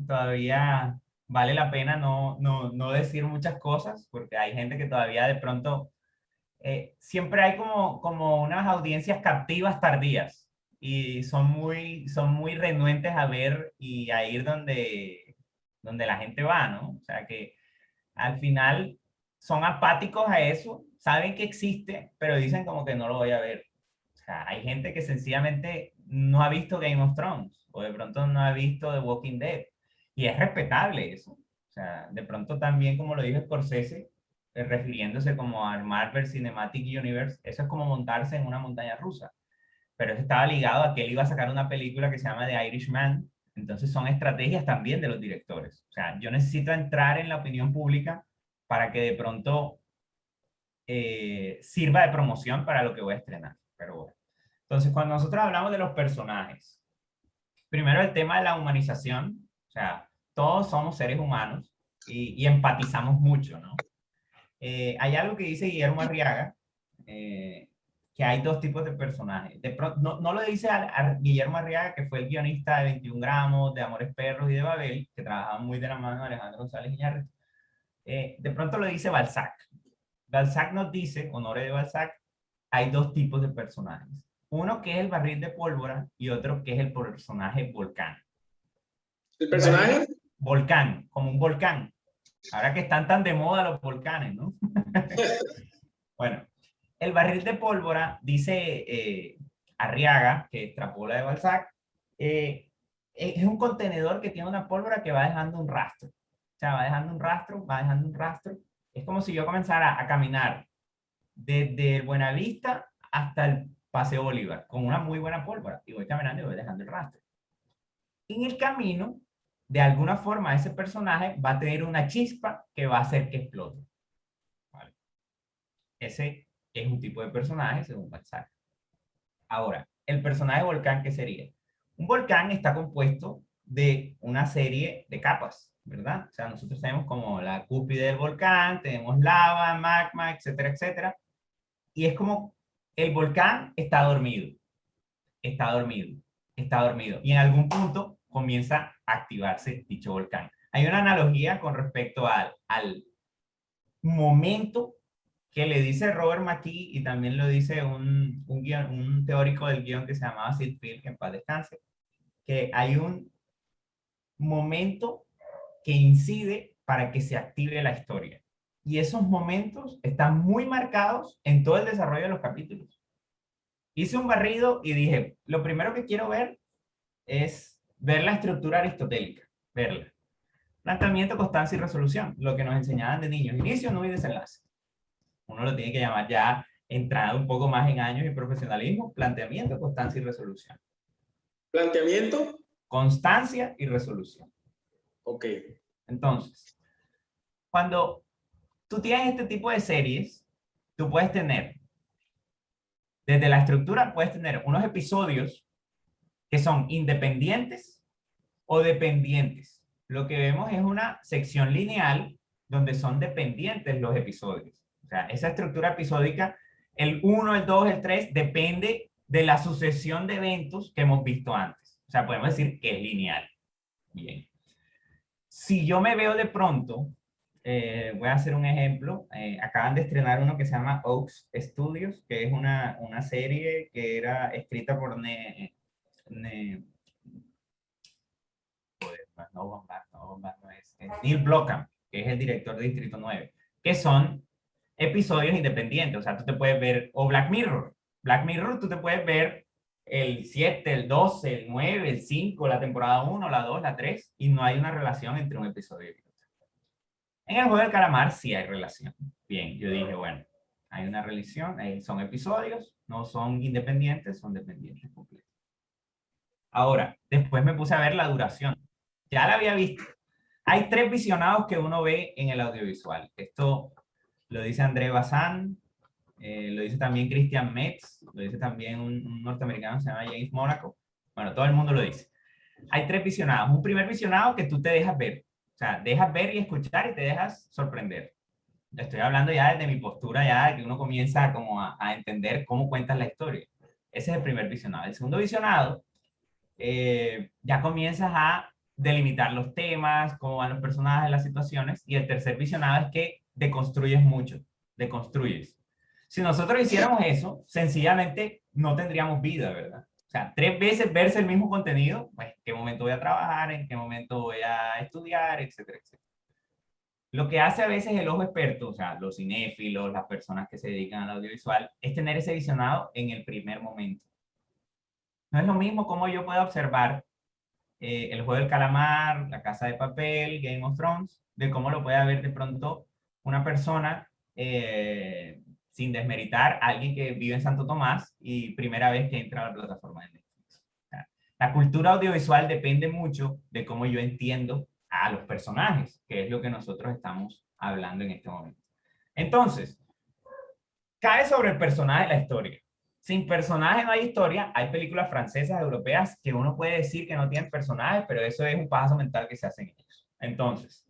vale la pena no decir muchas cosas, porque hay gente que todavía de pronto, siempre hay como unas audiencias captivas tardías y son muy renuentes a ver y a ir donde la gente va, ¿no? O sea que al final son apáticos a eso, saben que existe, pero dicen como que no lo voy a ver. sea, hay gente que sencillamente no ha visto Game of Thrones o de pronto no ha visto The Walking Dead. Y es respetable eso. O sea, de pronto también, como lo dijo Scorsese, refiriéndose como al Marvel Cinematic Universe, eso es como montarse en una montaña rusa. Pero eso estaba ligado a que él iba a sacar una película que se llama The Irishman. Entonces son estrategias también de los directores. O sea, yo necesito entrar en la opinión pública para que de pronto sirva de promoción para lo que voy a estrenar. Pero bueno. Entonces, cuando nosotros hablamos de los personajes, primero el tema de la humanización, o sea, todos somos seres humanos y empatizamos mucho, ¿no? Hay algo que dice Guillermo Arriaga, que hay dos tipos de personajes. No lo dice a Guillermo Arriaga, que fue el guionista de 21 gramos, de Amores Perros y de Babel, que trabajaba muy de la mano de Alejandro González Iñárritu. De pronto lo dice Balzac. Balzac nos dice, Honoré de Balzac, hay dos tipos de personajes. Uno que es el barril de pólvora y otro que es el personaje volcán. ¿El personaje? Volcán, como un volcán. Ahora que están tan de moda los volcanes, ¿no? Bueno, el barril de pólvora, dice Arriaga, que extrapola de Balzac, es un contenedor que tiene una pólvora que va dejando un rastro. O sea, va dejando un rastro, va dejando un rastro. Es como si yo comenzara a caminar desde Buenavista hasta el Paseo Bolívar, con una muy buena pólvora, y voy caminando y voy dejando el rastro. En el camino, de alguna forma, ese personaje va a tener una chispa que va a hacer que explote. ¿Vale? Ese es un tipo de personaje según Balzac. Ahora, el personaje volcán, ¿qué sería? Un volcán está compuesto de una serie de capas, ¿verdad? O sea, nosotros tenemos como la cúspide del volcán, tenemos lava, magma, etcétera, etcétera. Y es como el volcán está dormido, está dormido, está dormido. Y en algún punto comienza a activarse dicho volcán. Hay una analogía con respecto al momento que le dice Robert McKee y también lo dice un teórico del guión que se llamaba Sid Field, que en paz descanse, que hay un momento que incide para que se active la historia. Y esos momentos están muy marcados en todo el desarrollo de los capítulos. Hice un barrido y dije, lo primero que quiero ver es ver la estructura aristotélica, verla. Planteamiento, constancia y resolución, lo que nos enseñaban de niños, inicio, nudo y desenlace. Uno lo tiene que llamar ya entrado un poco más en años y profesionalismo, planteamiento, constancia y resolución. ¿Planteamiento? Constancia y resolución. Ok. Entonces, cuando tú tienes este tipo de series, tú puedes tener, desde la estructura, puedes tener unos episodios que son independientes o dependientes. Lo que vemos es una sección lineal donde son dependientes los episodios. O sea, esa estructura episódica, el 1, el 2, el 3, depende de la sucesión de eventos que hemos visto antes. O sea, podemos decir que es lineal. Bien. Si yo me veo de pronto, voy a hacer un ejemplo, acaban de estrenar uno que se llama Oaks Studios, que es una serie que era escrita por Neil Blomkamp, que es el director de Distrito 9, que son episodios independientes. O sea, tú te puedes ver, o Black Mirror. Black Mirror, tú te puedes ver el 7, el 12, el 9, el 5, la temporada 1, la 2, la 3, y no hay una relación entre un episodio y otro. En el juego del calamar sí hay relación. Bien, yo dije, bueno, hay una relación, son episodios, no son independientes, son dependientes completos. Ahora, después me puse a ver la duración. Ya la había visto. Hay tres visionados que uno ve en el audiovisual. Esto lo dice André Bazin, lo dice también Christian Metz, lo dice también un norteamericano que se llama James Monaco. Bueno, todo el mundo lo dice. Hay tres visionados. Un primer visionado que tú te dejas ver. O sea, dejas ver y escuchar y te dejas sorprender. Estoy hablando ya desde mi postura, ya que uno comienza como a entender cómo cuentas la historia. Ese es el primer visionado. El segundo visionado, ya comienzas a delimitar los temas, cómo van los personajes, las situaciones. Y el tercer visionado es que deconstruyes mucho, deconstruyes. Si nosotros hiciéramos eso, sencillamente no tendríamos vida, ¿verdad? O sea, 3 veces verse el mismo contenido, pues, ¿en qué momento voy a trabajar? ¿En qué momento voy a estudiar? Etcétera, etcétera. Lo que hace a veces el ojo experto, o sea, los cinéfilos, las personas que se dedican al audiovisual, es tener ese visionado en el primer momento. No es lo mismo como yo puedo observar el juego del calamar, La Casa de Papel, Game of Thrones, de cómo lo puede ver de pronto una persona, sin desmeritar a alguien que vive en Santo Tomás y primera vez que entra a la plataforma de Netflix. O sea, la cultura audiovisual depende mucho de cómo yo entiendo a los personajes, que es lo que nosotros estamos hablando en este momento. Entonces, cae sobre el personaje la historia. Sin personaje no hay historia. Hay películas francesas, europeas, que uno puede decir que no tienen personajes, pero eso es un paso mental que se hace en ellos. Entonces,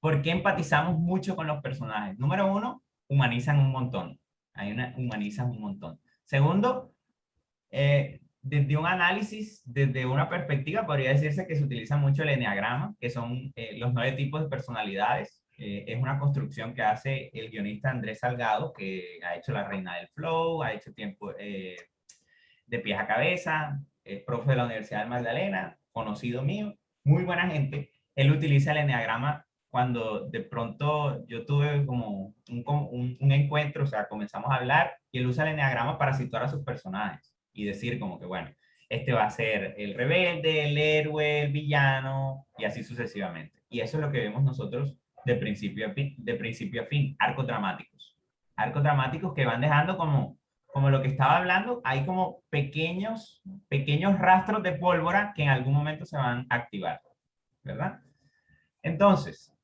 ¿por qué empatizamos mucho con los personajes? Número uno, humanizan un montón. Humanizan un montón. Segundo, desde un análisis, desde una perspectiva, podría decirse que se utiliza mucho el enneagrama, que son los 9 tipos de personalidades. Es una construcción que hace el guionista Andrés Salgado, que ha hecho La Reina del Flow, ha hecho tiempo de pies a cabeza, es profe de la Universidad de Magdalena, conocido mío, muy buena gente. Él utiliza el enneagrama cuando de pronto yo tuve como un encuentro, o sea, comenzamos a hablar y él usa el enneagrama para situar a sus personajes y decir como que, bueno, este va a ser el rebelde, el héroe, el villano y así sucesivamente. Y eso es lo que vemos nosotros de principio a fin, arcos dramáticos. Arcos dramáticos que van dejando como lo que estaba hablando, hay como pequeños rastros de pólvora que en algún momento se van a activar, ¿verdad? Entonces,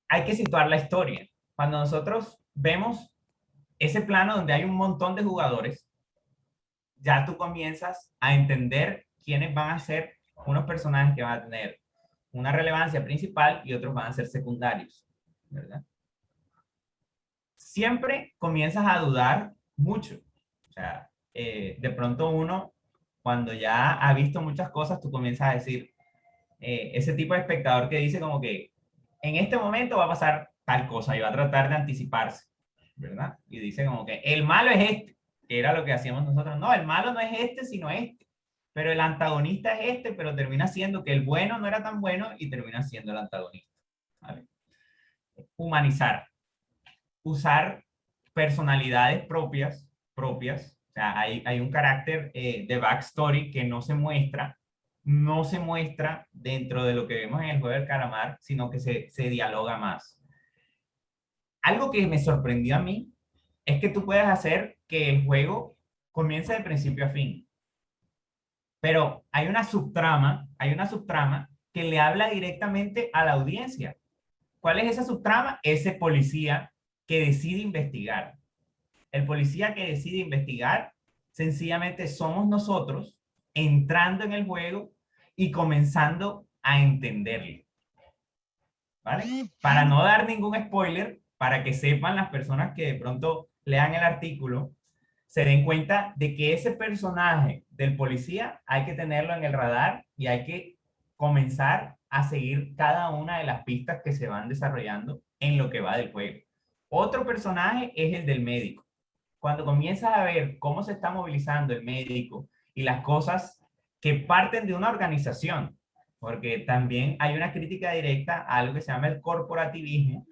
hay que situar la historia. Cuando nosotros vemos ese plano donde hay un montón de jugadores, ya tú comienzas a entender quiénes van a ser unos personajes que van a tener una relevancia principal y otros van a ser secundarios, ¿verdad? Siempre comienzas a dudar mucho. O sea, de pronto uno, cuando ya ha visto muchas cosas, tú comienzas a decir, ese tipo de espectador que dice como que en este momento va a pasar tal cosa y va a tratar de anticiparse, ¿verdad? Y dice como que el malo es este, que era lo que hacíamos nosotros. No, el malo no es este, sino este. Pero el antagonista es este, pero termina siendo que el bueno no era tan bueno y termina siendo el antagonista. ¿Vale? Humanizar. Usar personalidades propias. O sea, hay un carácter de backstory que no se muestra dentro de lo que vemos en el juego del calamar, sino que se dialoga más. Algo que me sorprendió a mí es que tú puedes hacer que el juego comience de principio a fin, pero hay una subtrama que le habla directamente a la audiencia. ¿Cuál es esa subtrama? Ese policía que decide investigar. El policía que decide investigar, sencillamente somos nosotros entrando en el juego y comenzando a entenderlo. ¿Vale? Para no dar ningún spoiler, para que sepan las personas que de pronto lean el artículo, se den cuenta de que ese personaje del policía hay que tenerlo en el radar y hay que comenzar a seguir cada una de las pistas que se van desarrollando en lo que va del juego. Otro personaje es el del médico. Cuando comienzas a ver cómo se está movilizando el médico y las cosas que parten de una organización, porque también hay una crítica directa a algo que se llama el corporativismo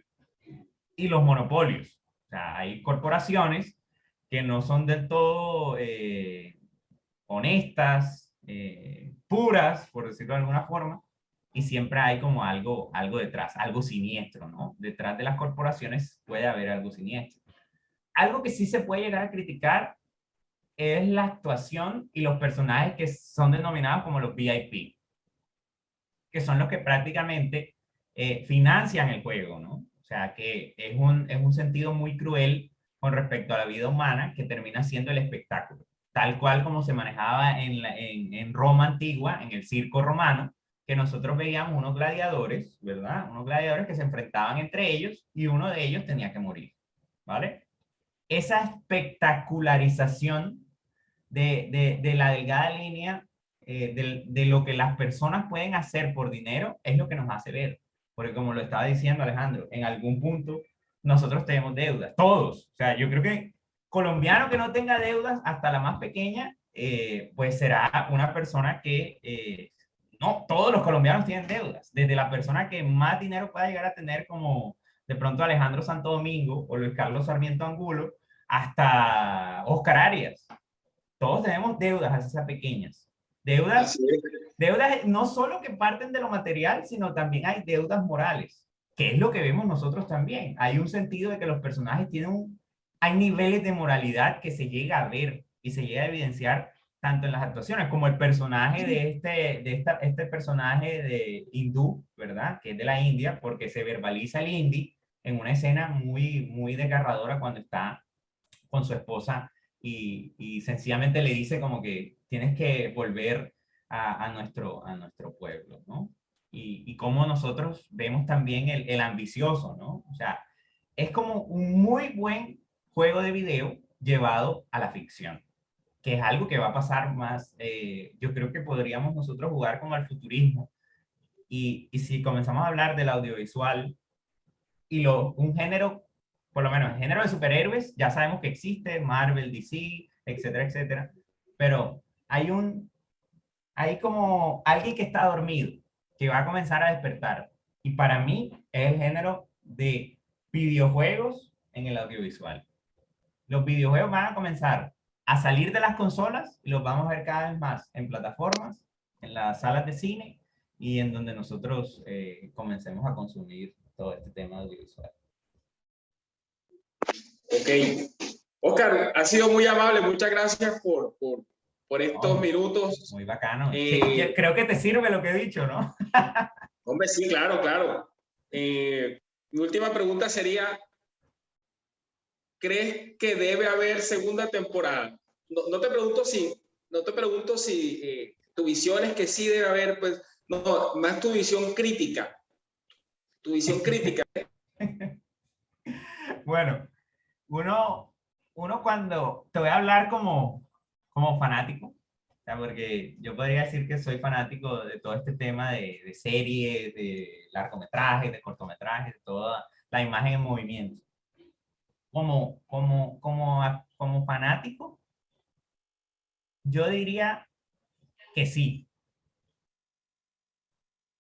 y los monopolios. O sea, hay corporaciones que no son del todo honestas, puras, por decirlo de alguna forma, y siempre hay como algo detrás, algo siniestro, ¿no? Detrás de las corporaciones puede haber algo siniestro. Algo que sí se puede llegar a criticar es la actuación y los personajes que son denominados como los VIP, que son los que prácticamente financian el juego, ¿no? O sea, que es un sentido muy cruel con respecto a la vida humana que termina siendo el espectáculo, tal cual como se manejaba en Roma antigua, en el circo romano, que nosotros veíamos unos gladiadores, ¿verdad? Unos gladiadores que se enfrentaban entre ellos y uno de ellos tenía que morir, ¿vale? Esa espectacularización de la delgada línea de lo que las personas pueden hacer por dinero es lo que nos hace ver. Porque como lo estaba diciendo Alejandro, en algún punto nosotros tenemos deudas, todos. O sea, yo creo que colombiano que no tenga deudas, hasta la más pequeña, pues será una persona que No, todos los colombianos tienen deudas, desde la persona que más dinero pueda llegar a tener, como de pronto Alejandro Santo Domingo o Luis Carlos Sarmiento Angulo, hasta Oscar Arias. Todos tenemos deudas, así sea pequeñas. Deudas, Así es. deudas no solo que parten de lo material, sino también hay deudas morales, que es lo que vemos nosotros también. Hay un sentido de que los personajes tienen hay niveles de moralidad que se llega a ver y se llega a evidenciar tanto en las actuaciones como el personaje este personaje de hindú, ¿verdad? Que es de la India, porque se verbaliza el hindi en una escena muy desgarradora cuando está con su esposa y sencillamente le dice como que tienes que volver a nuestro pueblo, ¿no? Y cómo nosotros vemos también el ambicioso, ¿no? O sea, es como un muy buen juego de video llevado a la ficción, que es algo que va a pasar más, yo creo que podríamos nosotros jugar como al futurismo. Y si comenzamos a hablar del audiovisual y un género, por lo menos el género de superhéroes, ya sabemos que existe, Marvel, DC, etcétera, etcétera, pero hay como alguien que está dormido, que va a comenzar a despertar. Y para mí es el género de videojuegos en el audiovisual. Los videojuegos van a comenzar a salir de las consolas y los vamos a ver cada vez más en plataformas, en las salas de cine y en donde nosotros comencemos a consumir todo este tema audiovisual. Ok. Oscar, ha sido muy amable. Muchas gracias por estos Oh, minutos. muy bacano. Sí, creo que te sirve lo que he dicho, ¿no? Hombre, sí, claro, claro. Mi última pregunta sería, ¿crees que debe haber segunda temporada? No te pregunto si, no te pregunto si tu visión es que sí debe haber, pues, no, más tu visión crítica. Tu visión crítica. Bueno, uno, uno cuando te voy a hablar como fanático, o sea, porque yo podría decir que soy fanático de todo este tema de series, de largometrajes, de cortometrajes, de toda la imagen en movimiento. Como fanático, yo diría que sí.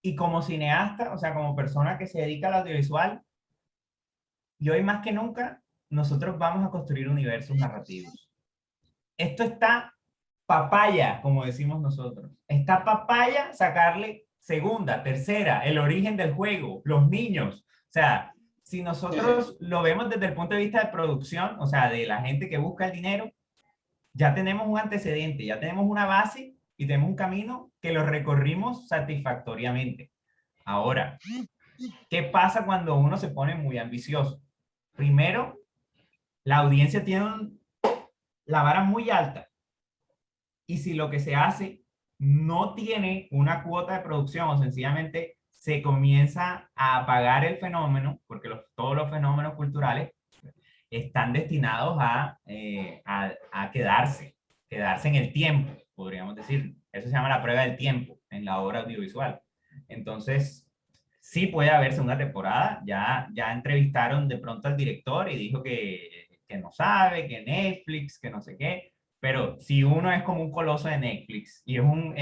Y como cineasta, o sea, como persona que se dedica al audiovisual, y hoy más que nunca, nosotros vamos a construir universos narrativos. Esto está papaya, como decimos nosotros. Está papaya sacarle segunda, tercera, el origen del juego, los niños. O sea, si nosotros lo vemos desde el punto de vista de producción, o sea, de la gente que busca el dinero, ya tenemos un antecedente, ya tenemos una base y tenemos un camino que lo recorrimos satisfactoriamente. Ahora, ¿qué pasa cuando uno se pone muy ambicioso? Primero, la audiencia tiene la vara muy alta y si lo que se hace no tiene una cuota de producción o sencillamente se comienza a apagar el fenómeno, porque todos los fenómenos culturales están destinados a quedarse en el tiempo, podríamos decir. Eso se llama la prueba del tiempo en la obra audiovisual. Entonces, sí puede haber segunda temporada. Ya entrevistaron de pronto al director y dijo que no sabe, que Netflix, que no sé qué. Pero si uno es como un coloso de Netflix y es un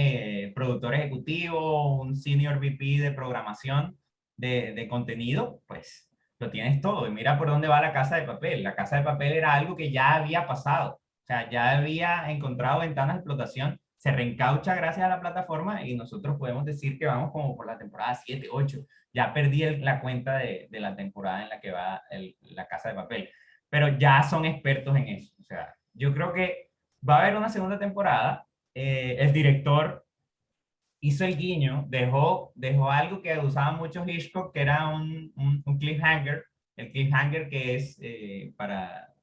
productor ejecutivo, un senior VP de programación de contenido, pues lo tienes todo. Y mira por dónde va La Casa de Papel. La Casa de Papel era algo que ya había pasado. O sea, ya había encontrado ventanas de explotación, se reencaucha gracias a la plataforma y nosotros podemos decir que vamos como por la temporada 7, 8. Ya perdí la cuenta de la temporada en la que va La Casa de Papel. Pero ya son expertos en eso. O sea, yo creo que va a haber una segunda temporada. El director hizo el guiño, dejó algo que usaba mucho Hitchcock, que era un cliffhanger. El cliffhanger que es para,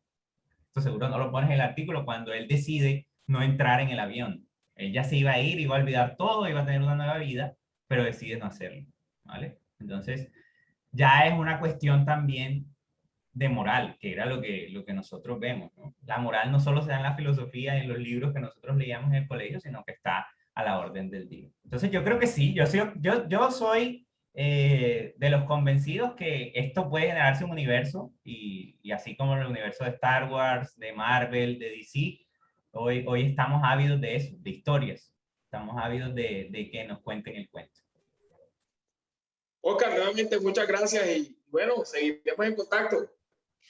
esto seguro no lo pones en el artículo, cuando él decide no entrar en el avión. Él ya se iba a ir, iba a olvidar todo, iba a tener una nueva vida, pero decide no hacerlo, ¿vale? Entonces, ya es una cuestión también de moral, que era lo que nosotros vemos, ¿no? La moral no solo se da en la filosofía, en los libros que nosotros leíamos en el colegio, sino que está a la orden del día. Entonces yo creo que sí, yo soy de los convencidos que esto puede generarse un universo y así como el universo de Star Wars, de Marvel, de DC, hoy estamos ávidos de eso, de historias. estamos ávidos de que nos cuenten el cuento. Oscar, nuevamente muchas gracias y bueno, seguiremos en contacto.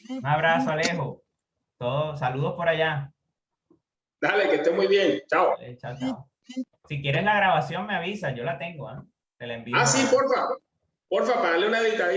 Un abrazo, Alejo. Saludos por allá. Dale, que esté muy bien. Chao. Chao, chao. Si quieres la grabación, me avisa, yo la tengo, ¿eh? Te la envío. Ah, sí, porfa. Porfa, para darle una editadita.